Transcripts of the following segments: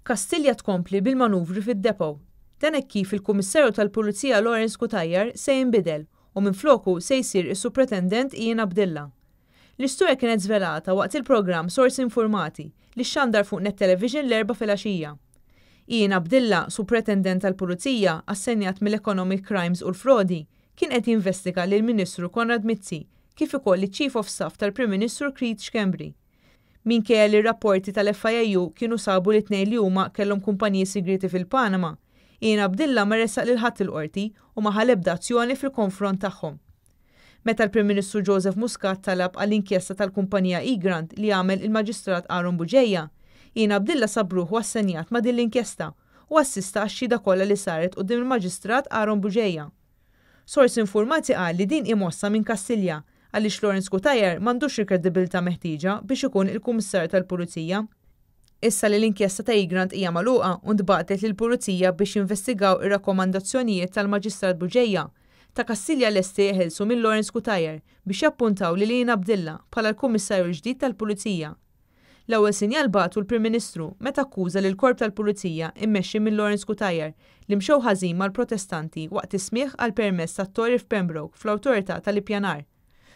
Kastilja tkompli bil-manuvri fid-depo. Dan hekk kif il-Kummissarju tal-Pulizija Lawrence Cutajar se jinbidel u minfloku se jsir is-Supretendent Ian Abdillah. L-istorja kienet żvelata waqt il-programm Sorsi Informati li xxandar fuq Net Television l-4 filgħaxija. Ian Abdillah, Supretendent tal-Pulizija assenjat mill-Economic Crimes u l-Frodi, kien qed jinvestiga lil Ministru Konrad Mizzi kif ukoll iċ-Chief of Staff tal-Prim Ministru Creed Schembri. Minkejja li r-rapporti tal-FIU kienu sabu li tnejn li huma kellhom kumpaniji sigreti fil-Panama, Ian Abdillah ma ressaq lil ħadd il-qorti u ma ħal ebda azzjoni fil-konfront tagħhom. Meta l-Prim Ministru Joseph Muscat talab għall-inkjesta tal-kumpanija E-Grant li għamel il-Maġistrat Aaron Buġejja, Ian Abdillah sabruħu assenjat ma' din l-inkjesta u assista għax-xhieda kollha li saret quddiem il-Maġistrat Aaron Buġejja. Sors informati qal li din imossa minn Kastilja għaliex Lawrence Cutajar m'għandux il-kredibilità meħtieġa biex ikun il-Kummissarju tal-Pulizija. Issa li l-inkjesta ta' E-Grant hija magħluqa u ntbagħtet lill-Pulizija biex jinvestigaw ir-rakkomandazzjonijiet tal-Maġistrat Buġejja ta' Kastilja lesti jeħilsu minn Lawrence Cutajar biex jappuntaw lil Ian Abdillah bħala l-Kummissarju l-ġdid tal-Pulizija. L-ewwel sinjal bagħtu l-Prim Ministru meta akkuża lil korp tal-Pulizija immexxi minn Lawrence Cutajar li mxew ħażin mal-protestanti waqt ismigħ għal permess tat-Torri f'Pembroke fl-awtorità tal-ippjanar.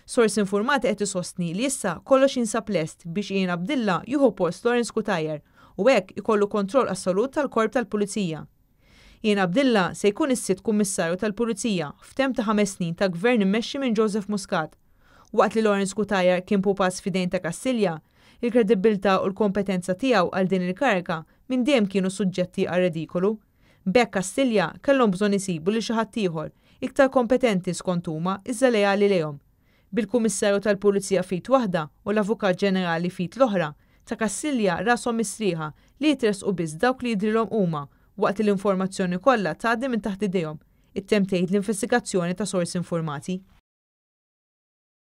Sors informati qed isostni li issa kollox jinsab lest biex Ian Abdillah jieħu post Lawrence Cutajar u hekk ikollu kontroll assolut tal-korp tal-Pulizija. Ian Abdillah se jkun is-sitt Kummissarju tal-Pulizija f'temp ta' 5 snin ta' gvern immexxi minn Joseph Muscat. Waqt li Lawrence Cutajar kien pupass f'idejn ta' Kastilja, il-kredibilità u l-kompetenza tiegħu għal din il-kariga minn dejjem kienu suġġetti għal redikolu. B'hekk Kastilja kellhom bżonn isibu lil xi ħadd ieħor iktar kompetenti skont huma iżda lejali lejhom. Bil-Kummissarju tal-Pulizija fit waħda u l-Avukat Ġenerali fit l-oħra, ta' Kastilja rashom mistrieħa li jitresqu biss dawk li jidrilhom huma waqt l-informazzjoni kollha tgħaddi minn taħt idejhom. It-temm tgħid l-investigazzjoni ta' Sorsi Informati.